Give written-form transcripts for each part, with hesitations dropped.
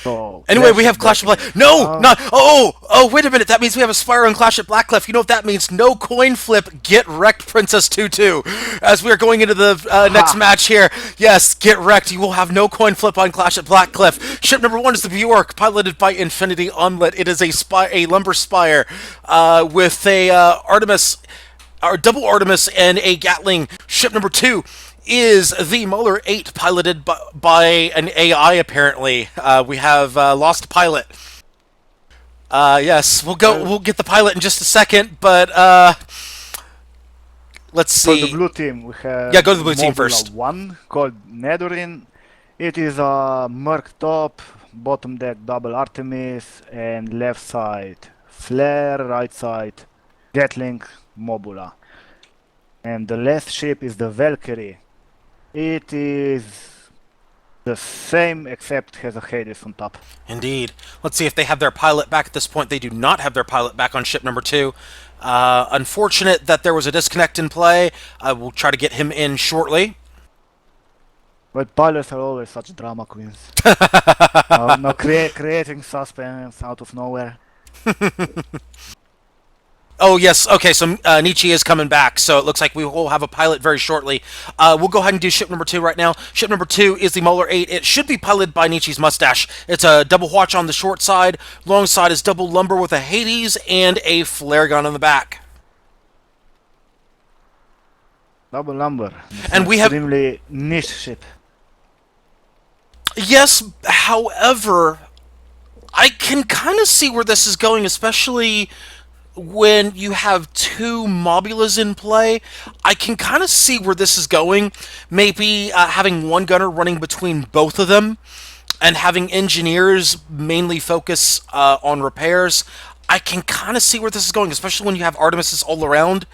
So Anyway, Clash we at have Clash of Black. Blackcliff. No, not. Oh, wait a minute. That means we have a Spire on Clash at Blackcliff. You know what that means? No coin flip. Get wrecked, Princess 2-2. As we are going into the next Ha! match here. Yes, get wrecked. You will have no coin flip on Clash at Blackcliff. Ship number 1 is the Bjork, piloted by Infinity Onlet. It is a Lumber Spire with a Artemis, or double Artemis, and a Gatling. Ship number 2 is the Muller 8, piloted by an AI, apparently. We have lost pilot. Yes, Well, we'll get the pilot in just a second, but let's for the see. blue team, we Yeah, have go to the blue team Mobula first. 1 called Nedorin. It is a Merc top, bottom deck double Artemis, and left side Flare, right side Gatling Mobula. And the last ship is the Valkyrie. It is the same except has a Hades on top. Indeed. Let's see if they have their pilot back at this point. They do not have their pilot back on ship number 2. Unfortunate that there was a disconnect in play. I will try to get him in shortly. But pilots are always such drama queens. No, creating suspense out of nowhere. Oh, yes. Okay, so Nietzsche is coming back, so it looks like we will have a pilot very shortly. We'll go ahead and do ship number 2 right now. Ship number 2 is the Muller 8. It should be piloted by Nietzsche's Mustache. It's a double watch on the short side. Long side is double lumber with a Hades and a flare gun on the back. Double number. And we have... Extremely niche ship. Yes, however, I can kind of see where this is going, especially when you have two Mobulas in play. I can kind of see where this is going. Maybe having one gunner running between both of them and having engineers mainly focus on repairs. I can kind of see where this is going, especially when you have Artemises all around.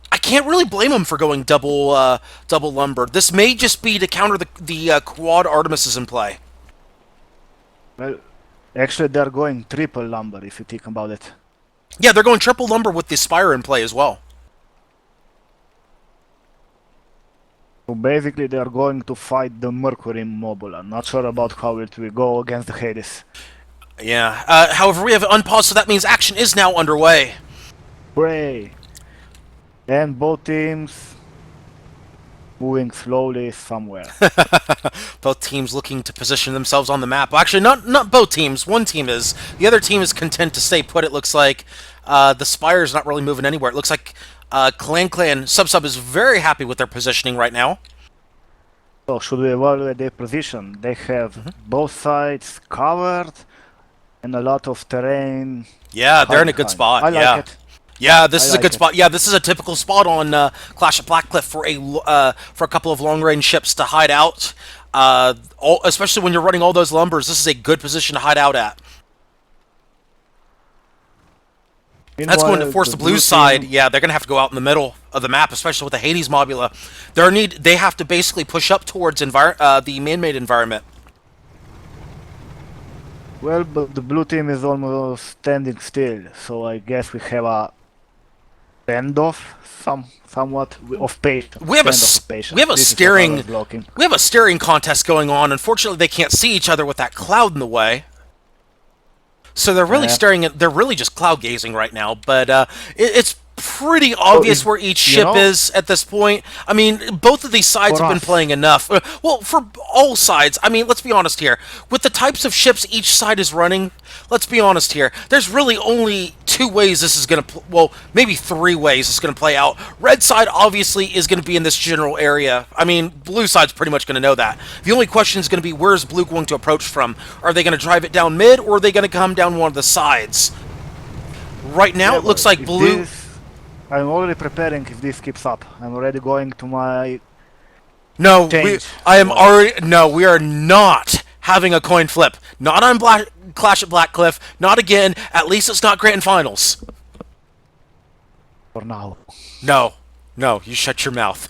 I can't really blame them for going double lumber. This may just be to counter the quad Artemises in play. Well, actually, they're going triple lumber if you think about it. Yeah, they're going triple lumber with the Spire in play as well. So basically, they are going to fight the Mercury Mobula. Not sure about how it will go against the Hades. Yeah. However, we have unpaused, so that means action is now underway. Hooray! And both teams moving slowly somewhere. Both teams looking to position themselves on the map. Well, actually, not both teams. One team is. The other team is content to stay put, it looks like. The Spire's not really moving anywhere. It looks like Clan Sub is very happy with their positioning right now. So should we evaluate their position? They have both sides covered and a lot of terrain. Yeah, they're in a good behind. spot. I like yeah. it. Yeah, this I is a like good it. spot. Yeah, this is a typical spot on Clash of Blackcliff for a couple of long-range ships to hide out. Especially when you're running all those lumbers, this is a good position to hide out at. That's going to force the blue side. Yeah, they're going to have to go out in the middle of the map, especially with the Hades Mobula. They have to basically push up towards the man-made environment. Well, but the blue team is almost standing still, so I guess we have a standoff, somewhat of patience. We have a steering contest going on. Unfortunately, they can't see each other with that cloud in the way. So they're really staring at. They're really just cloud gazing right now. But it's pretty obvious where each ship is at this point. I mean, both of these sides have been playing enough. Well, for all sides. I mean, let's be honest here. With the types of ships each side is running, let's be honest here. There's really only two ways this is going to. Well, maybe three ways it's going to play out. Red side obviously is going to be in this general area. I mean, blue side's pretty much going to know that. The only question is going to be where's blue going to approach from? Are they going to drive it down mid, or are they going to come down one of the sides? Right now, it looks like blue. I'm already preparing if this keeps up. I'm already going to my No, change. we are not having a coin flip. Not on Clash at Blackcliff. Not again. At least it's not Grand Finals. For now. No, you shut your mouth.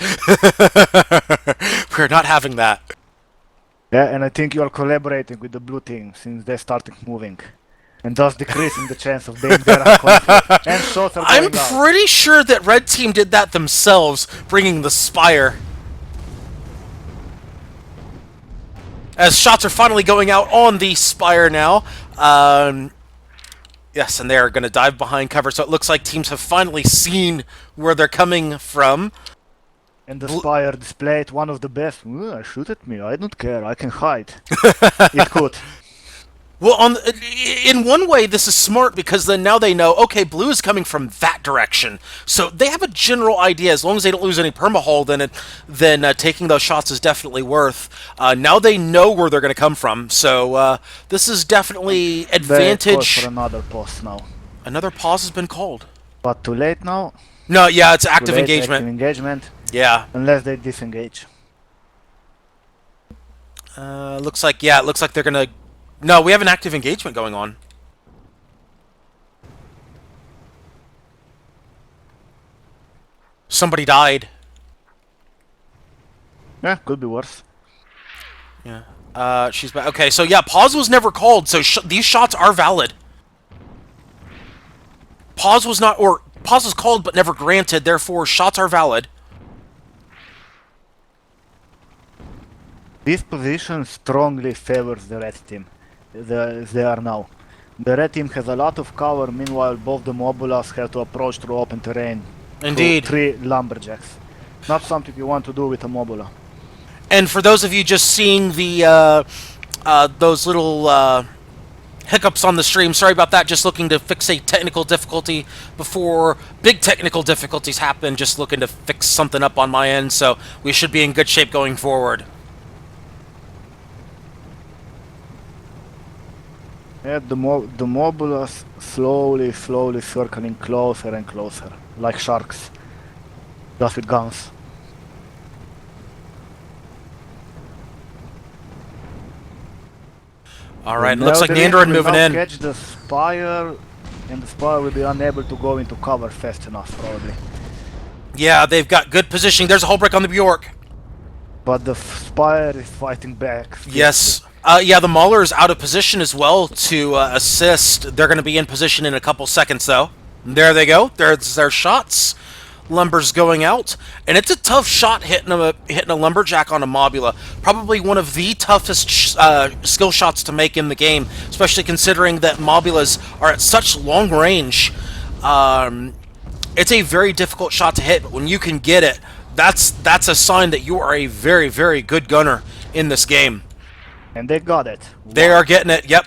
We're not having that. Yeah, and I think you are collaborating with the blue team since they started moving. And thus decreasing the chance of being there on conflict. And shots are I'm going out. pretty sure that Red Team did that themselves, bringing the Spire. As shots are finally going out on the Spire now. Yes, and they're going to dive behind cover, so it looks like teams have finally seen where they're coming from. And the Spire displayed one of the best. Shoot at me, I don't care, I can hide. It could. Well, in one way, this is smart because then now they know, okay, blue is coming from that direction. So they have a general idea. As long as they don't lose any permahull, then taking those shots is definitely worth. Now they know where they're going to come from. So this is definitely advantage. For another pause now. Another pause has been called. But too late now? No, yeah, it's active Too late, engagement. Active engagement. Yeah. Unless they disengage. Looks like they're going to... No, we have an active engagement going on. Somebody died. Yeah, could be worse. Yeah. She's back. Okay, so yeah, pause was never called, so these shots are valid. Pause was not, or pause was called but never granted, therefore shots are valid. This position strongly favors the red team. They are now. The red team has a lot of cover, meanwhile both the Mobulas have to approach through open terrain. Indeed. 3 lumberjacks. Not something you want to do with a Mobula. And for those of you just seeing the those little hiccups on the stream, sorry about that, just looking to fix a technical difficulty before big technical difficulties happen, just looking to fix something up on my end, so we should be in good shape going forward. Yeah, the Mobulas slowly circling closer and closer, like sharks, just with guns. Alright, looks like Nandrin moving in. Catch the Spire, and the Spire will be unable to go into cover fast enough, probably. Yeah, they've got good positioning. There's a hull break on the Bjork. But the Spire is fighting back. Yes. Yeah, the Mauler is out of position as well to assist. They're going to be in position in a couple seconds, though. There they go. There's their shots. Lumber's going out. And it's a tough shot hitting a Lumberjack on a Mobula. Probably one of the toughest skill shots to make in the game, especially considering that Mobulas are at such long range. It's a very difficult shot to hit, but when you can get it, that's a sign that you are a very, very good gunner in this game. And they got it. They are getting it, yep.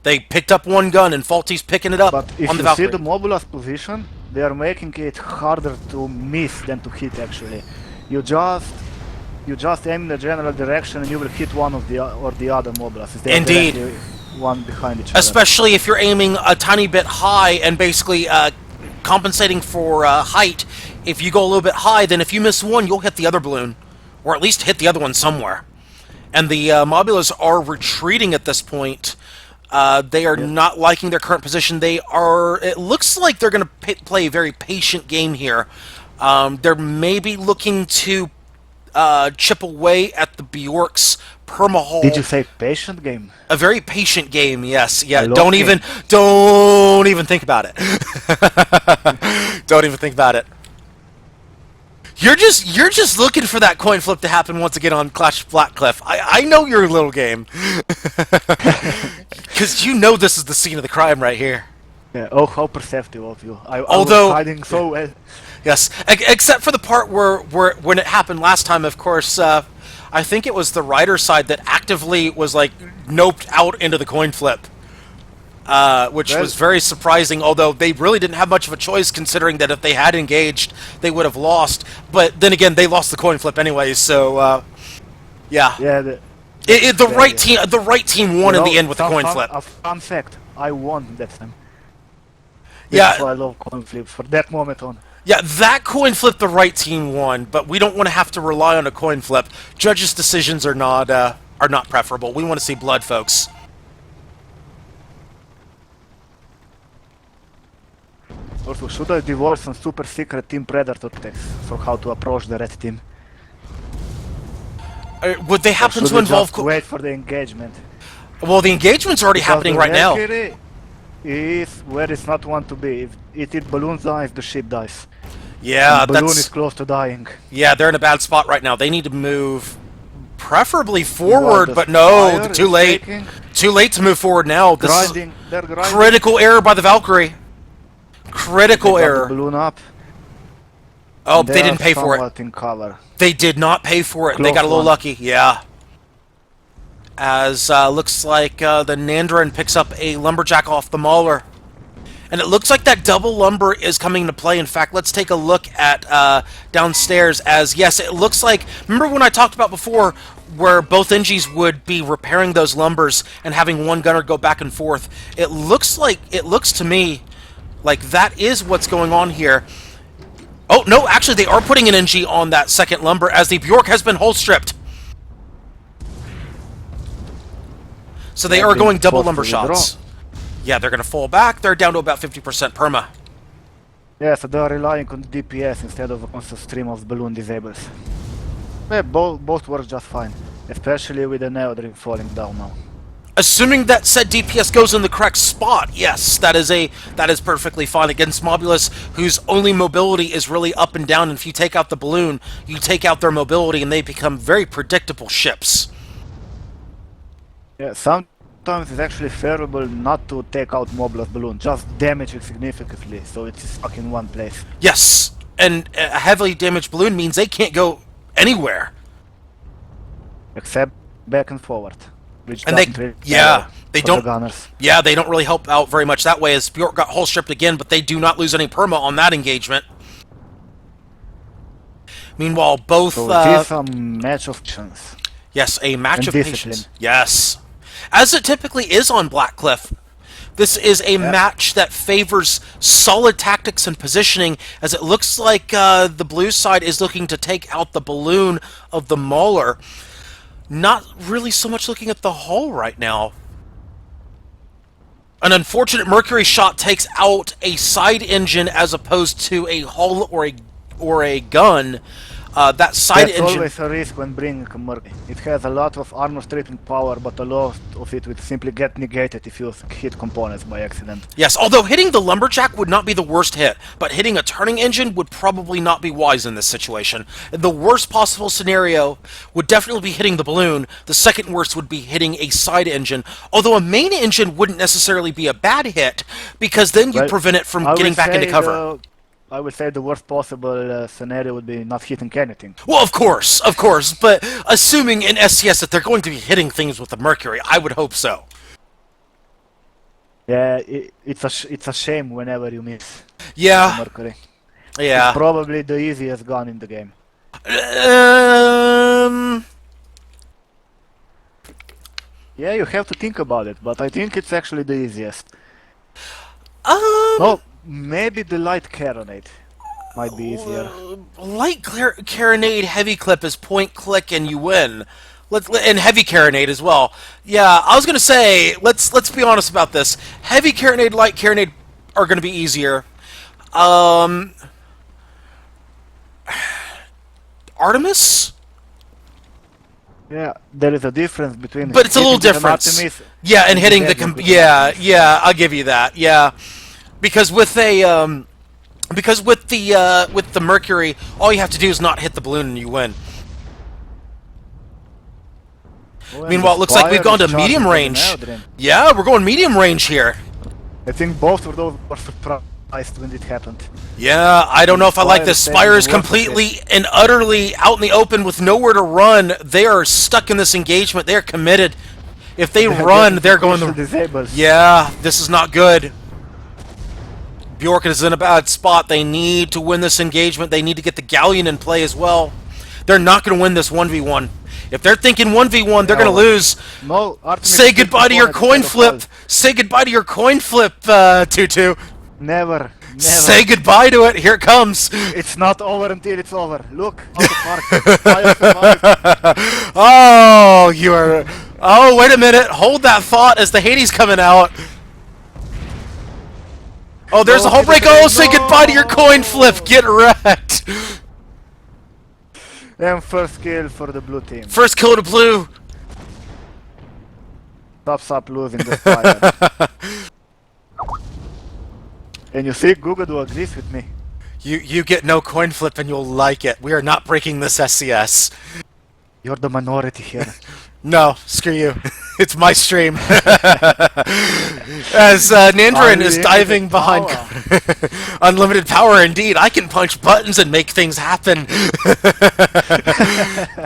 They picked up one gun, and Faulty's picking it up but if on the you see Valkyrie. the Mobula's position, they are making it harder to miss than to hit, actually. You just aim in the general direction and you will hit one of the other Mobulas. They are Indeed. One behind each other. Especially if you're aiming a tiny bit high and basically compensating for height. If you go a little bit high, then if you miss one, you'll hit the other balloon. Or at least hit the other one somewhere. And the Mobulas are retreating at this point. They are not liking their current position. They are... It looks like they're going to play a very patient game here. They're maybe looking to chip away at the Bjork's permahull. Did you say patient game? A very patient game, yes. Yeah, Don't don't even think about it. Don't even think about it. You're just looking for that coin flip to happen once again on Clash of Blackcliff. I know your little game. Because you know this is the scene of the crime right here. Yeah, oh, how perceptive of you. I was hiding so well. Yes, except for the part where when it happened last time, of course, I think it was the rider side that actively was like noped out into the coin flip. Which was very surprising, although they really didn't have much of a choice considering that if they had engaged, they would have lost. But then again, they lost the coin flip anyway, so, yeah. Yeah, the right team won in the end with the coin flip. A fun fact, I won that time. Yeah. That's why I love coin flips, from that moment on. Yeah, that coin flip, the right team won, but we don't want to have to rely on a coin flip. Judges' decisions are not preferable. We want to see blood, folks. Also, should I devote some super secret Team Predator text for how to approach the red team? Would they happen to involve... wait for the engagement? Well, the engagement's already happening right now. Valkyrie is where it's not want to be. If it balloons down, if the ship dies. Yeah, the balloon is close to dying. Yeah, they're in a bad spot right now. They need to move Preferably Meanwhile, forward, the but no, Spire too is late. taking- Too late to move forward now. This is Grinding, they're grinding. critical error by the Valkyrie. Critical They got error. the balloon up. Oh, and they didn't are pay for it. somewhat in cover. They did not pay for it. They Close got a little one. lucky. Yeah. As looks like the Nandrin picks up a lumberjack off the Mauler. And it looks like that double lumber is coming into play. In fact, let's take a look at downstairs as, yes, it looks like... Remember when I talked about before where both NGs would be repairing those lumbers and having one gunner go back and forth? It looks to me like that is what's going on here. Oh, no, actually, they are putting an NG on that second lumber as the Bjork has been hole stripped. So they are going double lumber shots. Yeah, they're going to fall back. They're down to about 50% perma. Yeah, so they're relying on DPS instead of a constant stream of balloon disables. Yeah, both work just fine. Especially with the Neodrim falling down now. Assuming that said DPS goes in the correct spot, yes, that is perfectly fine against Mobulus, whose only mobility is really up and down. And if you take out the balloon, you take out their mobility, and they become very predictable ships. Yeah, sometimes it's actually favorable not to take out Mobulus balloon, just damage it significantly, so it's stuck in one place. Yes, and a heavily damaged balloon means they can't go anywhere. Except back and forward. Which And they, doesn't really yeah, matter they for don't. the gunners. Yeah, they don't really help out very much that way. As Bjork got hole stripped again, but they do not lose any perma on that engagement. Meanwhile, both. So it is a match of patience. Yes, a match And of discipline. patience. Yes, as it typically is on Blackcliff. This is a match that favors solid tactics and positioning, as it looks like the blue side is looking to take out the balloon of the Mauler. Not really so much looking at the hull right now. An unfortunate Mercury shot takes out a side engine as opposed to a hull or a gun. That side That's engine... always a risk when bringing a Mercury. It has a lot of armor stripping power, but a lot of it will simply get negated if you hit components by accident. Yes, although hitting the lumberjack would not be the worst hit, but hitting a turning engine would probably not be wise in this situation. The worst possible scenario would definitely be hitting the balloon. The second worst would be hitting a side engine, although a main engine wouldn't necessarily be a bad hit, because then you Well, prevent it from I getting would back into say cover. I would say the worst possible scenario would be not hitting anything. Well, of course, but assuming in SCS that they're going to be hitting things with the Mercury, I would hope so. Yeah, it's a shame whenever you miss the Yeah, Mercury. yeah. It's probably the easiest gun in the game. Yeah, you have to think about it, but I think it's actually the easiest. Oh, maybe the light carronade might be easier. Light carronade heavy clip is point click and you win. And heavy carronade as well. Yeah, I was gonna say let's be honest about this. Heavy carronade, light carronade are gonna be easier. Artemis? Yeah, there is a difference between. But it's a little hitting an different. Artemis Yeah, and hitting the hitting with an yeah, Artemis. yeah, I'll give you that. Yeah, because with a with the Mercury, all you have to do is not hit the balloon and you win. Oh, and Meanwhile, it the looks like we've Spire gone is to medium charging range. the Neodrim. Yeah, we're going medium range here. I think both of those were surprised when it happened. Yeah, I don't know if I like Spire this. is saying Spire is the worst of completely and utterly out in the open with nowhere to run. They are stuck in this engagement. They are committed. If they run, they're going to... disables. Yeah, this is not good. Bjork is in a bad spot. They need to win this engagement. They need to get the Galleon in play as well. They're not going to win this 1v1. If they're thinking 1v1, they're going to lose. No, Artemis Say is goodbye to your coin flip. Say goodbye to your coin flip, Tutu. Never. Say goodbye to it. Here it comes. It's not over until it's over. Look, out of mark. Fire survived. Oh, you are... Oh, wait a minute. Hold that thought as the Hades coming out. Oh, there's No, a whole break. Oh, say no. goodbye to your coin flip. Get wrecked. And first kill for the blue team. First kill to blue. Stop losing the Spire. And you see, Gugadu agrees with me. You get no coin flip and you'll like it. We are not breaking this SCS. You're the minority here. No, screw you. It's my stream. As Nandrin is diving behind unlimited power, indeed. I can punch buttons and make things happen.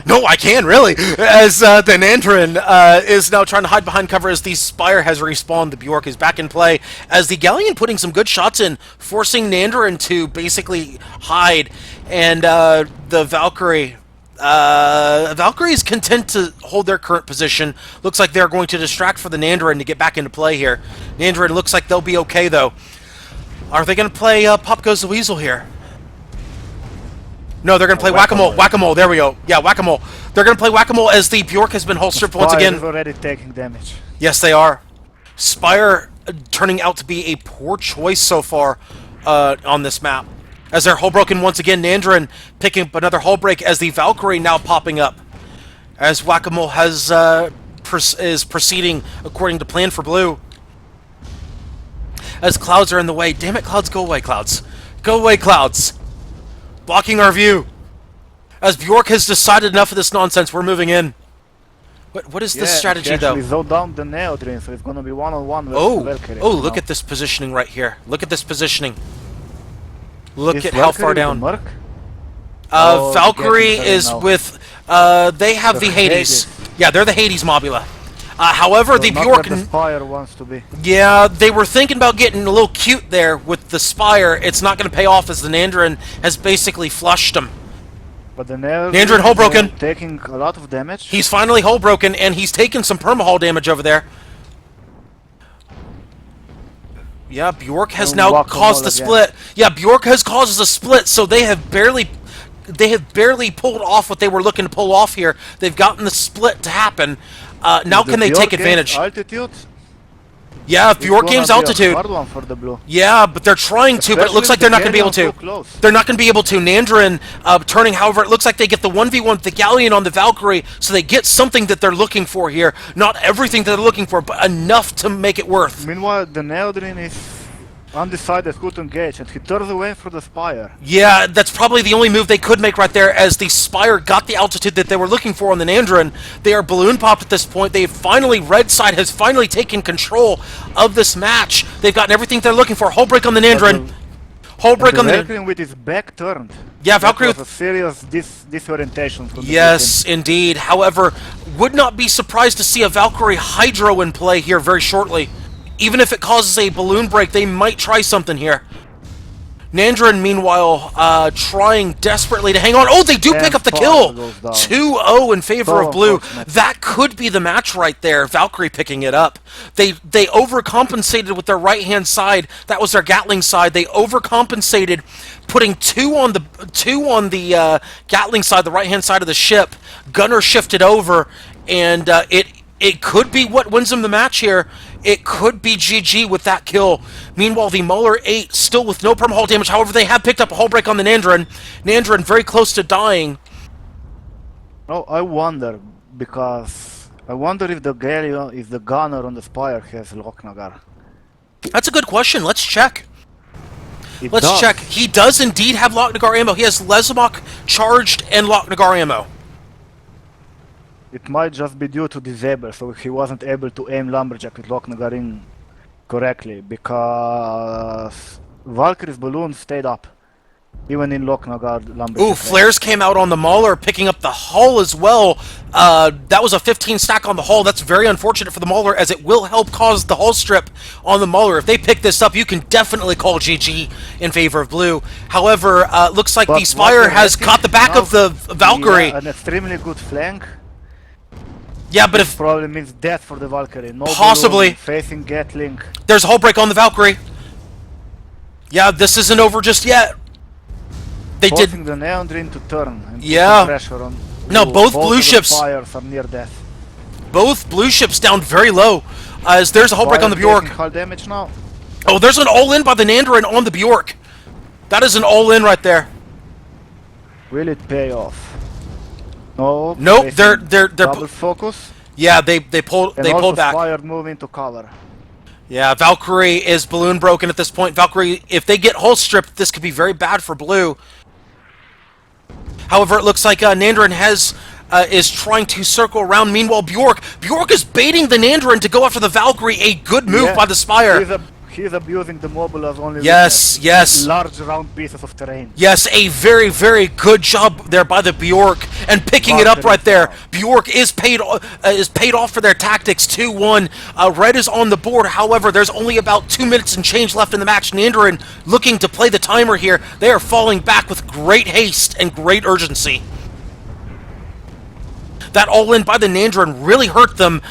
No, I can, really. As the Nandrin is now trying to hide behind cover as the Spire has respawned. The Bjork is back in play. As the Galleon putting some good shots in, forcing Nandrin to basically hide. And the Valkyrie... Valkyrie is content to hold their current position. Looks like they're going to distract for the Nandrin to get back into play here. Nandrin looks like they'll be okay, though. Are they going to play Pop Goes the Weasel here? No, they're going to play Whack-A-Mole. Whack-A-Mole, there we go. Yeah, Whack-A-Mole. They're going to play Whack-A-Mole as the Bjork has been holstered once again. Spire is already taking damage. Yes, they are. Spire turning out to be a poor choice so far on this map. As they're hull broken once again, Nandrin picking up another hull break as the Valkyrie now popping up. As Whack-A-Mole has is proceeding according to plan for blue. As clouds are in the way. Damn it, clouds, go away, clouds. Go away, clouds. Blocking our view. As Bjork has decided enough of this nonsense, we're moving in. What is this strategy, though? He slowed down the Neodrin, so it's going to be one-on-one with Valkyrie. Oh, look at this positioning right here. Look at this positioning. Look at how far down. Valkyrie is with... they have the Hades. Yeah, they're the Hades Mobula. However, so the not Bjork... where the Spire wants to be. Yeah, they were thinking about getting a little cute there with the Spire. It's not going to pay off as the Nandrin has basically flushed them. But the Nandrin hull broken. Taking a lot of damage. He's finally hull broken, and he's taken some perma-hull damage over there. Yeah, Bjork has now caused the split. Yeah, Bjork has caused the split, so they have barely pulled off what they were looking to pull off here. They've gotten the split to happen. Now can they take advantage? Altitude? Yeah, if Bjork gains altitude. Hard one for the blue. Yeah, but they're trying to, but it looks like they're not going to be able to. They're not going to be able to. Nandrin turning, however, it looks like they get the 1v1 with the Galleon on the Valkyrie, so they get something that they're looking for here. Not everything that they're looking for, but enough to make it worth. Meanwhile, the Neodrin is undecided who to engage, and he turns away for the Spire. Yeah, that's probably the only move they could make right there, as the Spire got the altitude that they were looking for on the Nandrin. They are balloon popped at this point. They've finally, red side has finally taken control of this match. They've gotten everything they're looking for. Hull break on the Nandrin. Hull break on the Valkyrie with his back turned. Yeah, Valkyrie with a serious disorientation. From the yes, indeed. However, would not be surprised to see a Valkyrie Hydro in play here very shortly. Even if it causes a balloon break, they might try something here. Nandrin, meanwhile, trying desperately to hang on. Oh, they do pick up the kill! 2-0 in favor of blue. That could be the match right there. Valkyrie picking it up. They overcompensated with their right-hand side. That was their Gatling side. They overcompensated, putting two on the Gatling side, the right-hand side of the ship. Gunner shifted over, and it could be what wins them the match here. It could be GG with that kill. Meanwhile, the Muller 8 still with no perma hull damage. However, they have picked up a hull break on the Nandrin. Nandrin very close to dying. Oh, I wonder, because I wonder if the Galleon, if the gunner on the Spire has Loknagar. That's a good question. Let's check. Let's does. check. He does indeed have Loknagar ammo. He has Lesamok charged and Loknagar ammo. It might just be due to disable, so he wasn't able to aim Lumberjack with Loknagar in correctly, because Valkyrie's balloon stayed up, even in Loknagar Lumberjack. Ooh, flares came out on the Mauler, picking up the hull as well. That was a 15 stack on the hull. That's very unfortunate for the Mauler, as it will help cause the hull strip on the Mauler. If they pick this up, you can definitely call GG in favor of blue. However, looks like the Spire has caught the back of the Valkyrie. Yeah, an extremely good flank. Yeah, but if probably means death for the Valkyrie. No possibly balloon, facing Gatling. There's a hull break on the Valkyrie. Yeah, this isn't over just yet. They forcing did the Neodrin to turn. And yeah. Pressure on no, both blue ships. Spires are near death. Both blue ships down very low. As there's a hull break on the Bjork. Hull damage now. Oh, there's an all-in by the Nandrin on the Bjork. That is an all-in right there. Will it pay off? No. Nope. They're double focus. Yeah, they pulled back. Spire move into cover. Yeah, Valkyrie is balloon broken at this point. Valkyrie, if they get hull stripped, this could be very bad for blue. However, it looks like Nandrin has is trying to circle around. Meanwhile, Bjork is baiting the Nandrin to go after the Valkyrie. A good move by the Spire. He's abusing the mobile as only large round pieces of terrain. Yes, a very, very good job there by the Bjork, and picking it up right there. Bjork is paid off for their tactics. 2-1. Red is on the board. However, there's only about 2 minutes and change left in the match. Nandrin looking to play the timer here. They are falling back with great haste and great urgency. That all-in by the Nandrin really hurt them.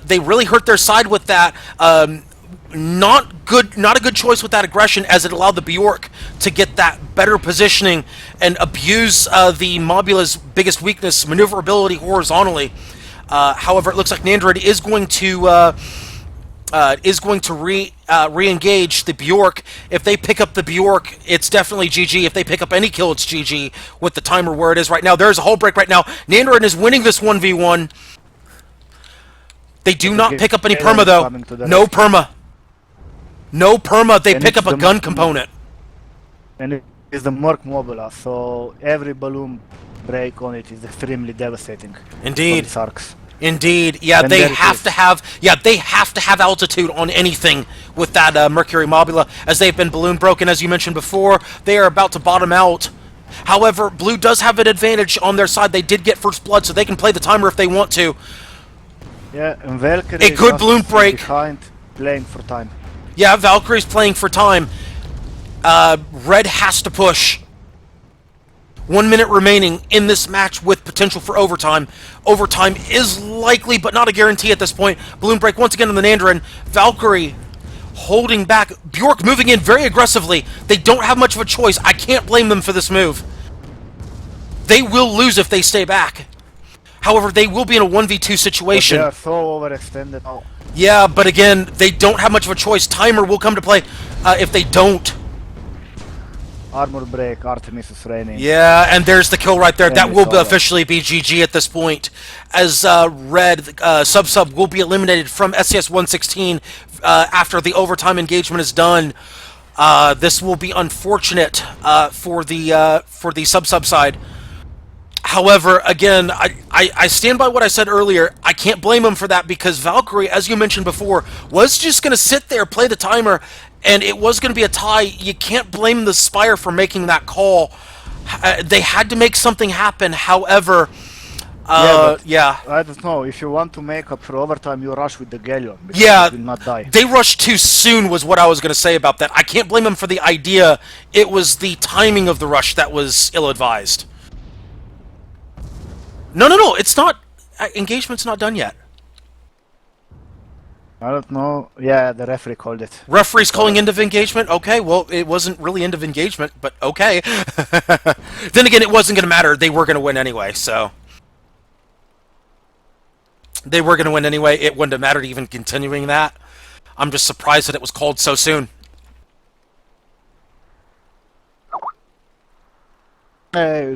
They really hurt their side with that. Not a good choice with that aggression, as it allowed the Bjork to get that better positioning and abuse the Mobula's biggest weakness, maneuverability horizontally. However, it looks like Nandrin is going to re-engage the Bjork. If they pick up the Bjork, it's definitely GG. If they pick up any kill, it's GG with the timer where it is right now. There's a hull break right now. Nandrin is winning this 1v1. They do not pick up any perma, though. No perma. No perma. They pick up a gun component. And it is the Merc Mobula, so every balloon break on it is extremely devastating. Indeed. For the Sarks. Indeed. Yeah, they have to have. Yeah, they have to have altitude on anything with that Mercury Mobula, as they've been balloon broken, as you mentioned before. They are about to bottom out. However, Blue does have an advantage on their side. They did get first blood, so they can play the timer if they want to. Yeah, and Valkyrie a good balloon break. Behind, playing for time. Yeah, Valkyrie's playing for time. Red has to push. 1 minute remaining in this match with potential for overtime. Overtime is likely, but not a guarantee at this point. Balloon break once again on the Nandrin. Valkyrie holding back. Bjork moving in very aggressively. They don't have much of a choice. I can't blame them for this move. They will lose if they stay back. However, they will be in a 1v2 situation. But they are so overextended now. Yeah, but again, they don't have much of a choice. Timer will come to play if they don't. Armor break, Artemis is raining. Yeah, and there's the kill right there. That will officially be GG at this point, as Red Sub will be eliminated from SCS 116 after the overtime engagement is done. This will be unfortunate for the Sub side. However, again, I stand by what I said earlier. I can't blame him for that, because Valkyrie, as you mentioned before, was just going to sit there, play the timer, and it was going to be a tie. You can't blame the Spire for making that call. They had to make something happen. However, yeah. I don't know. If you want to make up for overtime, you rush with the Galleon. Yeah, it will not die. They rushed too soon was what I was going to say about that. I can't blame them for the idea. It was the timing of the rush that was ill-advised. No, it's not. Engagement's not done yet. I don't know. Yeah, the referee called it. Referee's calling end of engagement? Okay, well, it wasn't really end of engagement, but okay. Then again, it wasn't going to matter. They were going to win anyway, so. They were going to win anyway. It wouldn't have mattered even continuing that. I'm just surprised that it was called so soon. Hey,